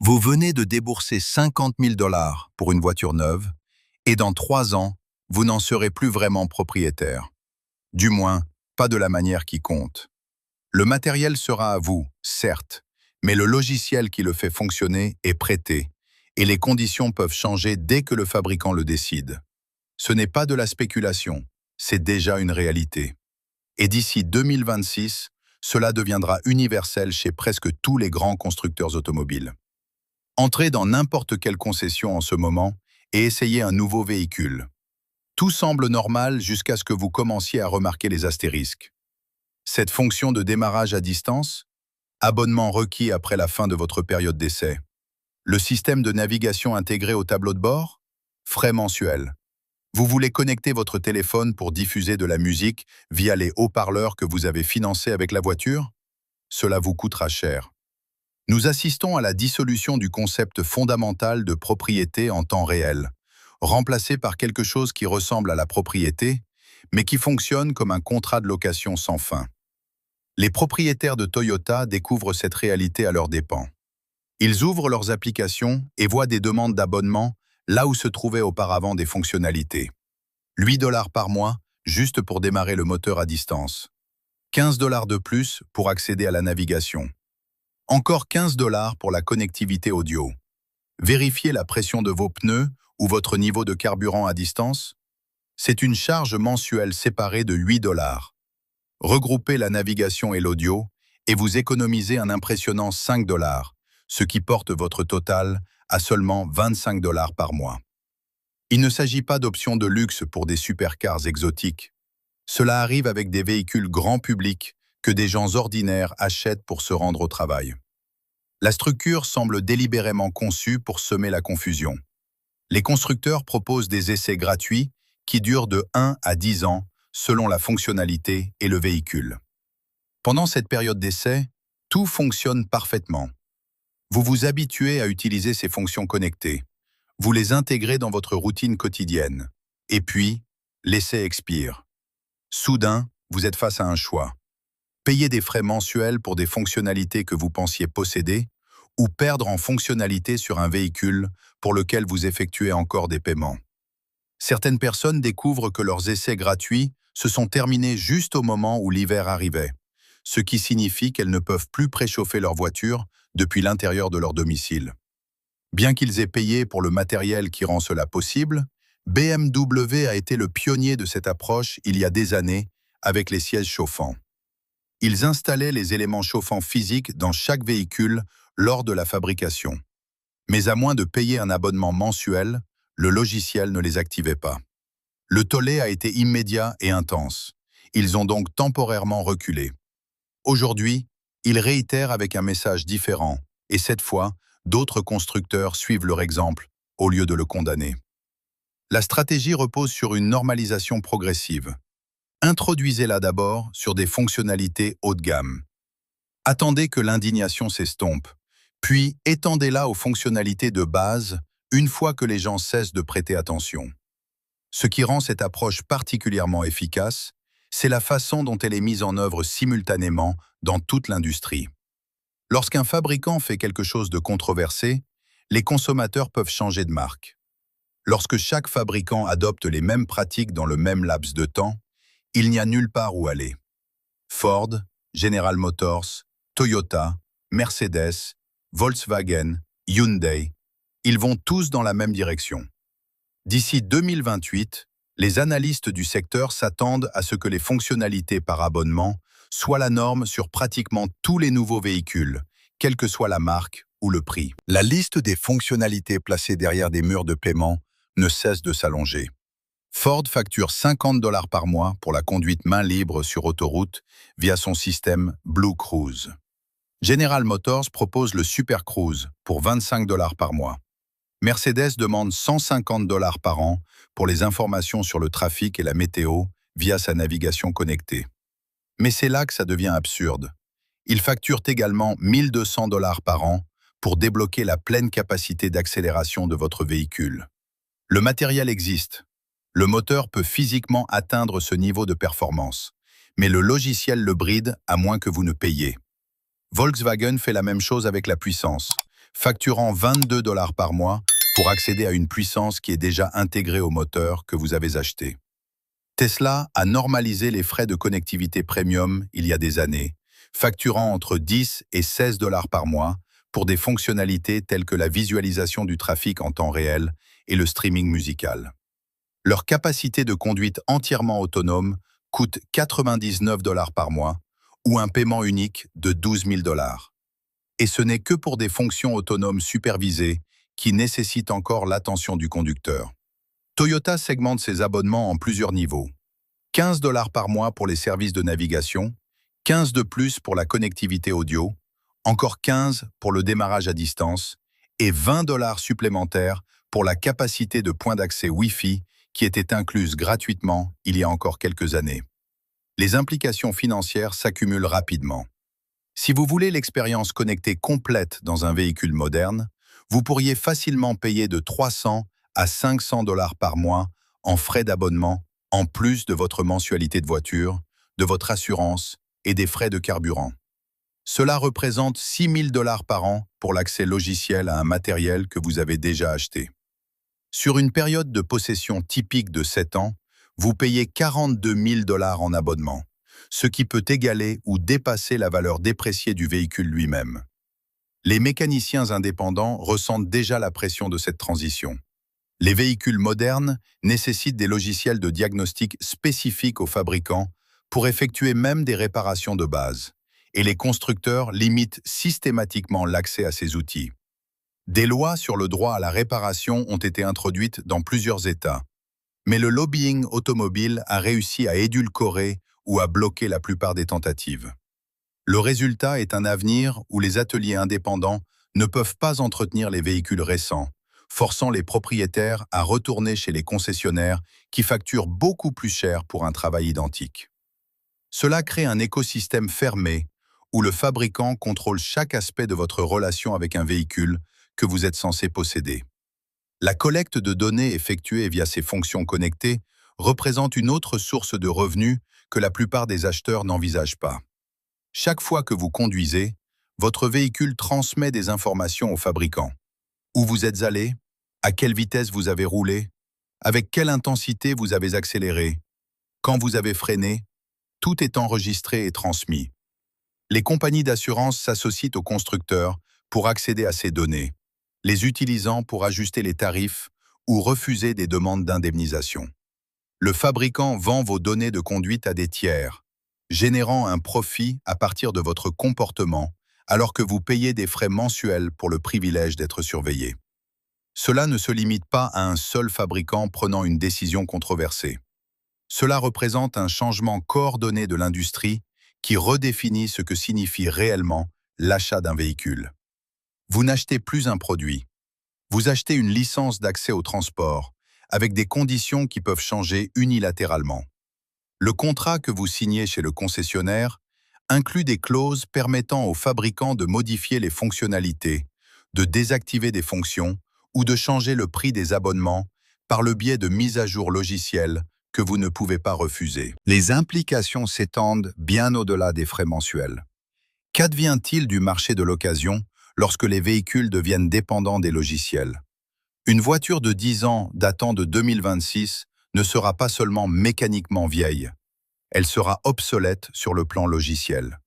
Vous venez de débourser 50 000 $ pour une voiture neuve et dans 3 ans, vous n'en serez plus vraiment propriétaire. Du moins, pas de la manière qui compte. Le matériel sera à vous, certes, mais le logiciel qui le fait fonctionner est prêté et les conditions peuvent changer dès que le fabricant le décide. Ce n'est pas de la spéculation, c'est déjà une réalité. Et d'ici 2026, cela deviendra universel chez presque tous les grands constructeurs automobiles. Entrez dans n'importe quelle concession en ce moment et essayez un nouveau véhicule. Tout semble normal jusqu'à ce que vous commenciez à remarquer les astérisques. Cette fonction de démarrage à distance, abonnement requis après la fin de votre période d'essai. Le système de navigation intégré au tableau de bord, frais mensuels. Vous voulez connecter votre téléphone pour diffuser de la musique via les haut-parleurs que vous avez financés avec la voiture? Cela vous coûtera cher. Nous assistons à la dissolution du concept fondamental de propriété en temps réel, remplacé par quelque chose qui ressemble à la propriété, mais qui fonctionne comme un contrat de location sans fin. Les propriétaires de Toyota découvrent cette réalité à leurs dépens. Ils ouvrent leurs applications et voient des demandes d'abonnement là où se trouvaient auparavant des fonctionnalités. 8 $ par mois, juste pour démarrer le moteur à distance. 15 $ de plus pour accéder à la navigation. Encore 15 $ pour la connectivité audio. Vérifiez la pression de vos pneus ou votre niveau de carburant à distance. C'est une charge mensuelle séparée de 8 $. Regroupez la navigation et l'audio et vous économisez un impressionnant 5 $, ce qui porte votre total à seulement 25 $ par mois. Il ne s'agit pas d'options de luxe pour des supercars exotiques. Cela arrive avec des véhicules grand public que des gens ordinaires achètent pour se rendre au travail. La structure semble délibérément conçue pour semer la confusion. Les constructeurs proposent des essais gratuits qui durent de 1 à 10 ans selon la fonctionnalité et le véhicule. Pendant cette période d'essai, tout fonctionne parfaitement. Vous vous habituez à utiliser ces fonctions connectées. Vous les intégrez dans votre routine quotidienne. Et puis, l'essai expire. Soudain, vous êtes face à un choix. Payer des frais mensuels pour des fonctionnalités que vous pensiez posséder ou perdre en fonctionnalité sur un véhicule pour lequel vous effectuez encore des paiements. Certaines personnes découvrent que leurs essais gratuits se sont terminés juste au moment où l'hiver arrivait, ce qui signifie qu'elles ne peuvent plus préchauffer leur voiture depuis l'intérieur de leur domicile. Bien qu'ils aient payé pour le matériel qui rend cela possible, BMW a été le pionnier de cette approche il y a des années avec les sièges chauffants. Ils installaient les éléments chauffants physiques dans chaque véhicule lors de la fabrication. Mais à moins de payer un abonnement mensuel, le logiciel ne les activait pas. Le tollé a été immédiat et intense. Ils ont donc temporairement reculé. Aujourd'hui, ils réitèrent avec un message différent, et cette fois, d'autres constructeurs suivent leur exemple au lieu de le condamner. La stratégie repose sur une normalisation progressive. Introduisez-la d'abord sur des fonctionnalités haut de gamme. Attendez que l'indignation s'estompe, puis étendez-la aux fonctionnalités de base une fois que les gens cessent de prêter attention. Ce qui rend cette approche particulièrement efficace, c'est la façon dont elle est mise en œuvre simultanément dans toute l'industrie. Lorsqu'un fabricant fait quelque chose de controversé, les consommateurs peuvent changer de marque. Lorsque chaque fabricant adopte les mêmes pratiques dans le même laps de temps, il n'y a nulle part où aller. Ford, General Motors, Toyota, Mercedes, Volkswagen, Hyundai, ils vont tous dans la même direction. D'ici 2028, les analystes du secteur s'attendent à ce que les fonctionnalités par abonnement soient la norme sur pratiquement tous les nouveaux véhicules, quelle que soit la marque ou le prix. La liste des fonctionnalités placées derrière des murs de paiement ne cesse de s'allonger. Ford facture 50 $ par mois pour la conduite main libre sur autoroute via son système Blue Cruise. General Motors propose le Super Cruise pour 25 $ par mois. Mercedes demande 150 $ par an pour les informations sur le trafic et la météo via sa navigation connectée. Mais c'est là que ça devient absurde. Ils facturent également 1 200 $ par an pour débloquer la pleine capacité d'accélération de votre véhicule. Le matériel existe. Le moteur peut physiquement atteindre ce niveau de performance, mais le logiciel le bride à moins que vous ne payiez. Volkswagen fait la même chose avec la puissance, facturant 22 dollars par mois pour accéder à une puissance qui est déjà intégrée au moteur que vous avez acheté. Tesla a normalisé les frais de connectivité premium il y a des années, facturant entre 10 et 16 dollars par mois pour des fonctionnalités telles que la visualisation du trafic en temps réel et le streaming musical. Leur capacité de conduite entièrement autonome coûte 99 dollars par mois ou un paiement unique de 12 000 dollars. Et ce n'est que pour des fonctions autonomes supervisées qui nécessitent encore l'attention du conducteur. Toyota segmente ses abonnements en plusieurs niveaux. 15 dollars par mois pour les services de navigation, 15 de plus pour la connectivité audio, encore 15 pour le démarrage à distance et 20 dollars supplémentaires pour la capacité de point d'accès Wi-Fi qui était incluse gratuitement il y a encore quelques années. Les implications financières s'accumulent rapidement. Si vous voulez l'expérience connectée complète dans un véhicule moderne, vous pourriez facilement payer de 300 à 500 dollars par mois en frais d'abonnement, en plus de votre mensualité de voiture, de votre assurance et des frais de carburant. Cela représente 6 000 dollars par an pour l'accès logiciel à un matériel que vous avez déjà acheté. Sur une période de possession typique de 7 ans, vous payez 42 000 dollars en abonnement, ce qui peut égaler ou dépasser la valeur dépréciée du véhicule lui-même. Les mécaniciens indépendants ressentent déjà la pression de cette transition. Les véhicules modernes nécessitent des logiciels de diagnostic spécifiques aux fabricants pour effectuer même des réparations de base, et les constructeurs limitent systématiquement l'accès à ces outils. Des lois sur le droit à la réparation ont été introduites dans plusieurs États, mais le lobbying automobile a réussi à édulcorer ou à bloquer la plupart des tentatives. Le résultat est un avenir où les ateliers indépendants ne peuvent pas entretenir les véhicules récents, forçant les propriétaires à retourner chez les concessionnaires qui facturent beaucoup plus cher pour un travail identique. Cela crée un écosystème fermé où le fabricant contrôle chaque aspect de votre relation avec un véhicule que vous êtes censé posséder. La collecte de données effectuée via ces fonctions connectées représente une autre source de revenus que la plupart des acheteurs n'envisagent pas. Chaque fois que vous conduisez, votre véhicule transmet des informations au fabricant. Où vous êtes allé, à quelle vitesse vous avez roulé, avec quelle intensité vous avez accéléré, quand vous avez freiné, tout est enregistré et transmis. Les compagnies d'assurance s'associent aux constructeurs pour accéder à ces données, les utilisant pour ajuster les tarifs ou refuser des demandes d'indemnisation. Le fabricant vend vos données de conduite à des tiers, générant un profit à partir de votre comportement, alors que vous payez des frais mensuels pour le privilège d'être surveillé. Cela ne se limite pas à un seul fabricant prenant une décision controversée. Cela représente un changement coordonné de l'industrie qui redéfinit ce que signifie réellement l'achat d'un véhicule. Vous n'achetez plus un produit. Vous achetez une licence d'accès au transport, avec des conditions qui peuvent changer unilatéralement. Le contrat que vous signez chez le concessionnaire inclut des clauses permettant aux fabricants de modifier les fonctionnalités, de désactiver des fonctions ou de changer le prix des abonnements par le biais de mises à jour logicielles que vous ne pouvez pas refuser. Les implications s'étendent bien au-delà des frais mensuels. Qu'advient-il du marché de l'occasion lorsque les véhicules deviennent dépendants des logiciels? Une voiture de 10 ans datant de 2026 ne sera pas seulement mécaniquement vieille, elle sera obsolète sur le plan logiciel.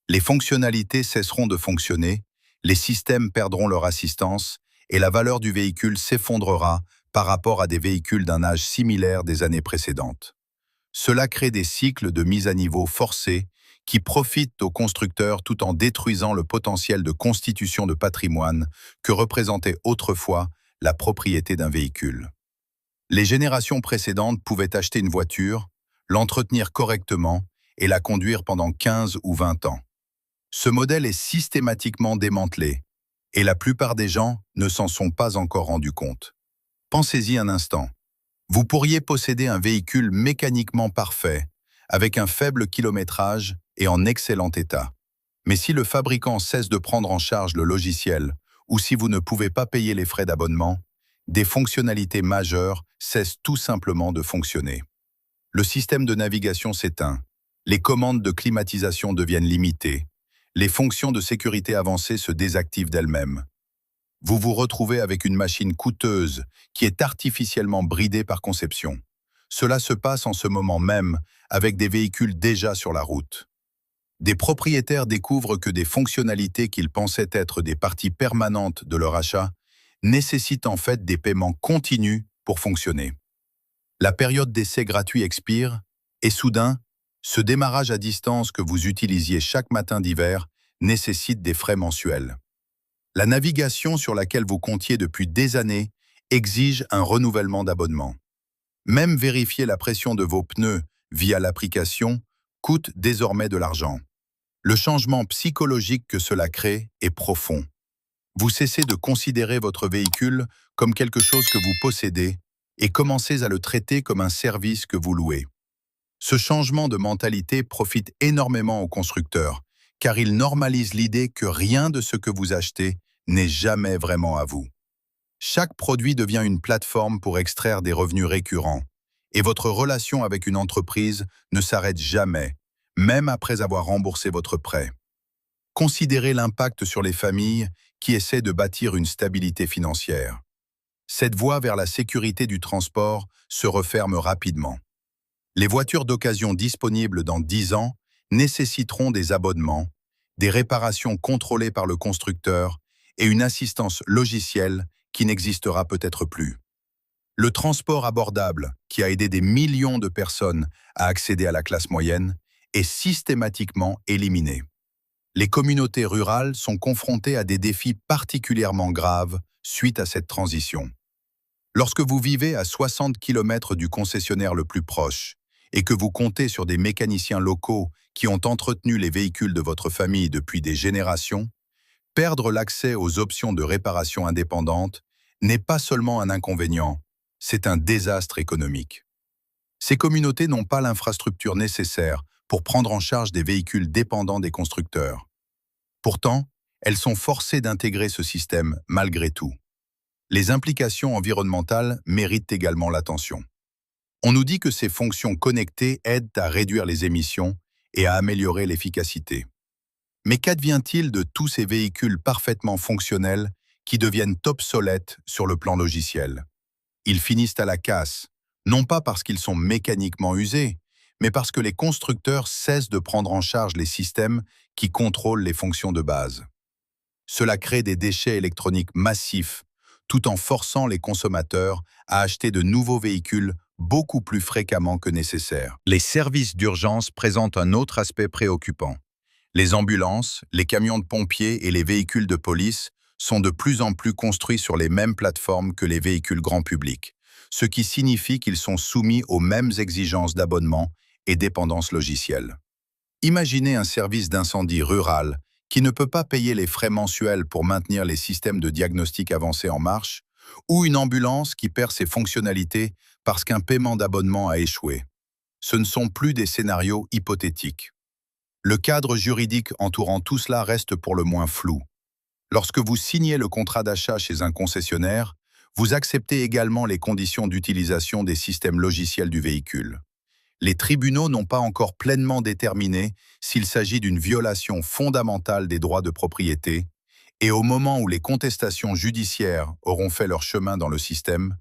Les fonctionnalités cesseront de fonctionner, les systèmes perdront leur assistance et la valeur du véhicule s'effondrera par rapport à des véhicules d'un âge similaire des années précédentes. Cela crée des cycles de mise à niveau forcés qui profitent aux constructeurs tout en détruisant le potentiel de constitution de patrimoine que représentait autrefois la propriété d'un véhicule. Les générations précédentes pouvaient acheter une voiture, l'entretenir correctement et la conduire pendant 15 ou 20 ans. Ce modèle est systématiquement démantelé et la plupart des gens ne s'en sont pas encore rendus compte. Pensez-y un instant. Vous pourriez posséder un véhicule mécaniquement parfait, avec un faible kilométrage et en excellent état. Mais si le fabricant cesse de prendre en charge le logiciel ou si vous ne pouvez pas payer les frais d'abonnement, des fonctionnalités majeures cessent tout simplement de fonctionner. Le système de navigation s'éteint, les commandes de climatisation deviennent limitées, les fonctions de sécurité avancées se désactivent d'elles-mêmes. Vous vous retrouvez avec une machine coûteuse qui est artificiellement bridée par conception. Cela se passe en ce moment même avec des véhicules déjà sur la route. Des propriétaires découvrent que des fonctionnalités qu'ils pensaient être des parties permanentes de leur achat nécessitent en fait des paiements continus pour fonctionner. La période d'essai gratuit expire et soudain, ce démarrage à distance que vous utilisiez chaque matin d'hiver nécessite des frais mensuels. La navigation sur laquelle vous comptiez depuis des années exige un renouvellement d'abonnement. Même vérifier la pression de vos pneus via l'application coûte désormais de l'argent. Le changement psychologique que cela crée est profond. Vous cessez de considérer votre véhicule comme quelque chose que vous possédez et commencez à le traiter comme un service que vous louez. Ce changement de mentalité profite énormément aux constructeurs, car il normalise l'idée que rien de ce que vous achetez n'est jamais vraiment à vous. Chaque produit devient une plateforme pour extraire des revenus récurrents, et votre relation avec une entreprise ne s'arrête jamais, même après avoir remboursé votre prêt. Considérez l'impact sur les familles qui essaient de bâtir une stabilité financière. Cette voie vers la sécurité du transport se referme rapidement. Les voitures d'occasion disponibles dans 10 ans nécessiteront des abonnements, des réparations contrôlées par le constructeur et une assistance logicielle qui n'existera peut-être plus. Le transport abordable, qui a aidé des millions de personnes à accéder à la classe moyenne, est systématiquement éliminé. Les communautés rurales sont confrontées à des défis particulièrement graves suite à cette transition. Lorsque vous vivez à 60 km du concessionnaire le plus proche et que vous comptez sur des mécaniciens locaux qui ont entretenu les véhicules de votre famille depuis des générations, perdre l'accès aux options de réparation indépendantes n'est pas seulement un inconvénient, c'est un désastre économique. Ces communautés n'ont pas l'infrastructure nécessaire pour prendre en charge des véhicules dépendants des constructeurs. Pourtant, elles sont forcées d'intégrer ce système malgré tout. Les implications environnementales méritent également l'attention. On nous dit que ces fonctions connectées aident à réduire les émissions et à améliorer l'efficacité. Mais qu'advient-il de tous ces véhicules parfaitement fonctionnels qui deviennent obsolètes sur le plan logiciel? Ils finissent à la casse, non pas parce qu'ils sont mécaniquement usés, mais parce que les constructeurs cessent de prendre en charge les systèmes qui contrôlent les fonctions de base. Cela crée des déchets électroniques massifs, tout en forçant les consommateurs à acheter de nouveaux véhicules beaucoup plus fréquemment que nécessaire. Les services d'urgence présentent un autre aspect préoccupant. Les ambulances, les camions de pompiers et les véhicules de police sont de plus en plus construits sur les mêmes plateformes que les véhicules grand public, ce qui signifie qu'ils sont soumis aux mêmes exigences d'abonnement et dépendance logicielle. Imaginez un service d'incendie rural qui ne peut pas payer les frais mensuels pour maintenir les systèmes de diagnostic avancés en marche, ou une ambulance qui perd ses fonctionnalités parce qu'un paiement d'abonnement a échoué. Ce ne sont plus des scénarios hypothétiques. Le cadre juridique entourant tout cela reste pour le moins flou. Lorsque vous signez le contrat d'achat chez un concessionnaire, vous acceptez également les conditions d'utilisation des systèmes logiciels du véhicule. Les tribunaux n'ont pas encore pleinement déterminé s'il s'agit d'une violation fondamentale des droits de propriété, et au moment où les contestations judiciaires auront fait leur chemin dans le système,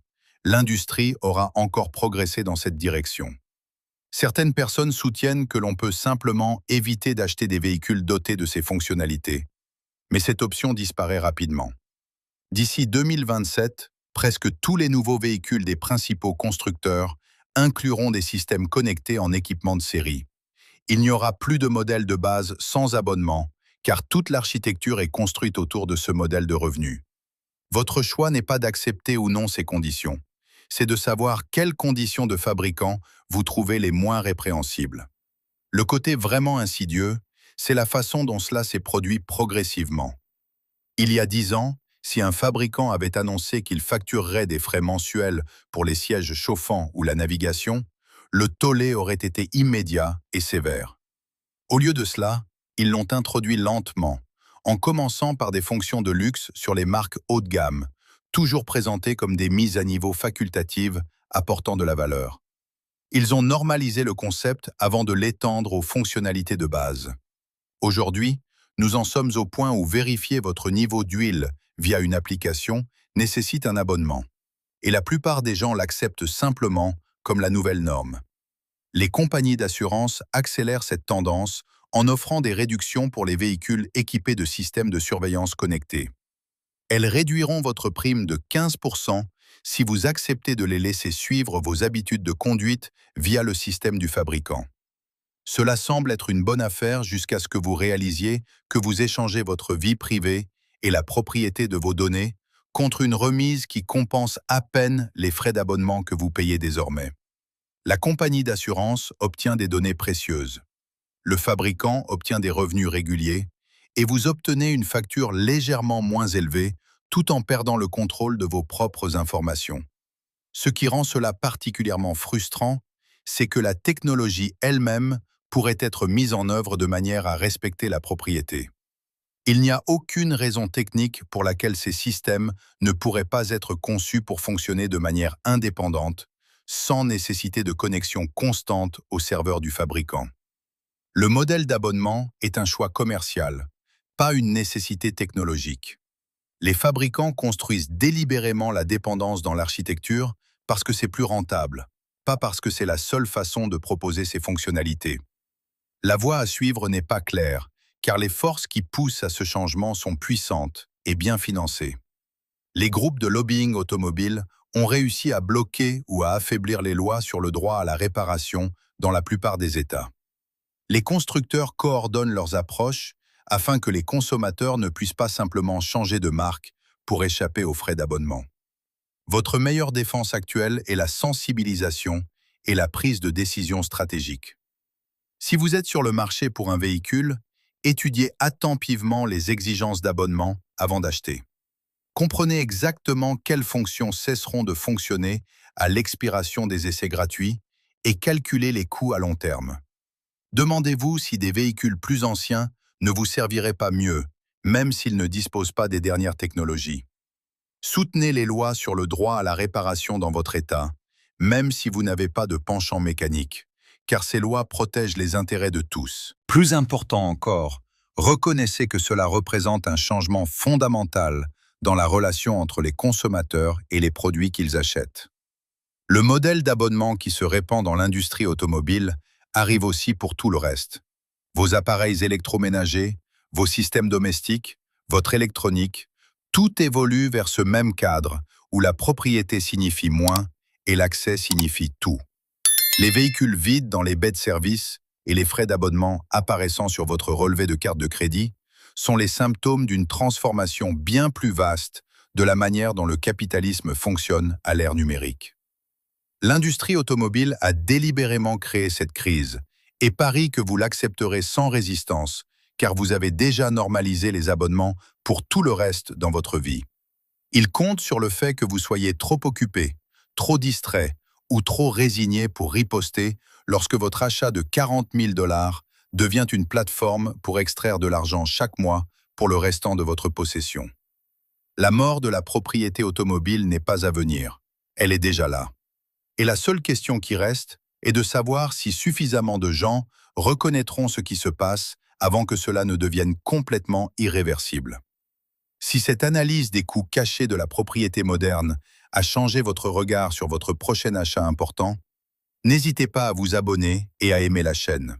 l'industrie aura encore progressé dans cette direction. Certaines personnes soutiennent que l'on peut simplement éviter d'acheter des véhicules dotés de ces fonctionnalités, mais cette option disparaît rapidement. D'ici 2027, presque tous les nouveaux véhicules des principaux constructeurs incluront des systèmes connectés en équipement de série. Il n'y aura plus de modèle de base sans abonnement, car toute l'architecture est construite autour de ce modèle de revenu. Votre choix n'est pas d'accepter ou non ces conditions, c'est de savoir quelles conditions de fabricant vous trouvez les moins répréhensibles. Le côté vraiment insidieux, c'est la façon dont cela s'est produit progressivement. Il y a 10 ans, si un fabricant avait annoncé qu'il facturerait des frais mensuels pour les sièges chauffants ou la navigation, le tollé aurait été immédiat et sévère. Au lieu de cela, ils l'ont introduit lentement, en commençant par des fonctions de luxe sur les marques haut de gamme, toujours présentées comme des mises à niveau facultatives apportant de la valeur. Ils ont normalisé le concept avant de l'étendre aux fonctionnalités de base. Aujourd'hui, nous en sommes au point où vérifier votre niveau d'huile via une application, nécessite un abonnement. Et la plupart des gens l'acceptent simplement comme la nouvelle norme. Les compagnies d'assurance accélèrent cette tendance en offrant des réductions pour les véhicules équipés de systèmes de surveillance connectés. Elles réduiront votre prime de 15% si vous acceptez de les laisser suivre vos habitudes de conduite via le système du fabricant. Cela semble être une bonne affaire jusqu'à ce que vous réalisiez que vous échangez votre vie privée et la propriété de vos données contre une remise qui compense à peine les frais d'abonnement que vous payez désormais. La compagnie d'assurance obtient des données précieuses. Le fabricant obtient des revenus réguliers et vous obtenez une facture légèrement moins élevée tout en perdant le contrôle de vos propres informations. Ce qui rend cela particulièrement frustrant, c'est que la technologie elle-même pourrait être mise en œuvre de manière à respecter la propriété. Il n'y a aucune raison technique pour laquelle ces systèmes ne pourraient pas être conçus pour fonctionner de manière indépendante, sans nécessité de connexion constante au serveur du fabricant. Le modèle d'abonnement est un choix commercial, pas une nécessité technologique. Les fabricants construisent délibérément la dépendance dans l'architecture parce que c'est plus rentable, pas parce que c'est la seule façon de proposer ces fonctionnalités. La voie à suivre n'est pas claire, car les forces qui poussent à ce changement sont puissantes et bien financées. Les groupes de lobbying automobile ont réussi à bloquer ou à affaiblir les lois sur le droit à la réparation dans la plupart des États. Les constructeurs coordonnent leurs approches afin que les consommateurs ne puissent pas simplement changer de marque pour échapper aux frais d'abonnement. Votre meilleure défense actuelle est la sensibilisation et la prise de décision stratégique. Si vous êtes sur le marché pour un véhicule, étudiez attentivement les exigences d'abonnement avant d'acheter. Comprenez exactement quelles fonctions cesseront de fonctionner à l'expiration des essais gratuits et calculez les coûts à long terme. Demandez-vous si des véhicules plus anciens ne vous serviraient pas mieux, même s'ils ne disposent pas des dernières technologies. Soutenez les lois sur le droit à la réparation dans votre État, même si vous n'avez pas de penchant mécanique, car ces lois protègent les intérêts de tous. Plus important encore, reconnaissez que cela représente un changement fondamental dans la relation entre les consommateurs et les produits qu'ils achètent. Le modèle d'abonnement qui se répand dans l'industrie automobile arrive aussi pour tout le reste. Vos appareils électroménagers, vos systèmes domestiques, votre électronique, tout évolue vers ce même cadre où la propriété signifie moins et l'accès signifie tout. Les véhicules vides dans les baies de service et les frais d'abonnement apparaissant sur votre relevé de carte de crédit sont les symptômes d'une transformation bien plus vaste de la manière dont le capitalisme fonctionne à l'ère numérique. L'industrie automobile a délibérément créé cette crise et parie que vous l'accepterez sans résistance, car vous avez déjà normalisé les abonnements pour tout le reste dans votre vie. Il compte sur le fait que vous soyez trop occupé, trop distrait ou trop résigné pour riposter lorsque votre achat de 40 000 $ devient une plateforme pour extraire de l'argent chaque mois pour le restant de votre possession. La mort de la propriété automobile n'est pas à venir, elle est déjà là. Et la seule question qui reste est de savoir si suffisamment de gens reconnaîtront ce qui se passe avant que cela ne devienne complètement irréversible. Si cette analyse des coûts cachés de la propriété moderne a changé votre regard sur votre prochain achat important, n'hésitez pas à vous abonner et à aimer la chaîne.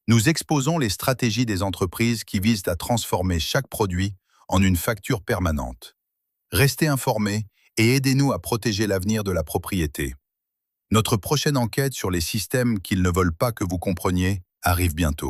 Nous exposons les stratégies des entreprises qui visent à transformer chaque produit en une facture permanente. Restez informés et aidez-nous à protéger l'avenir de la propriété. Notre prochaine enquête sur les systèmes qu'ils ne veulent pas que vous compreniez arrive bientôt.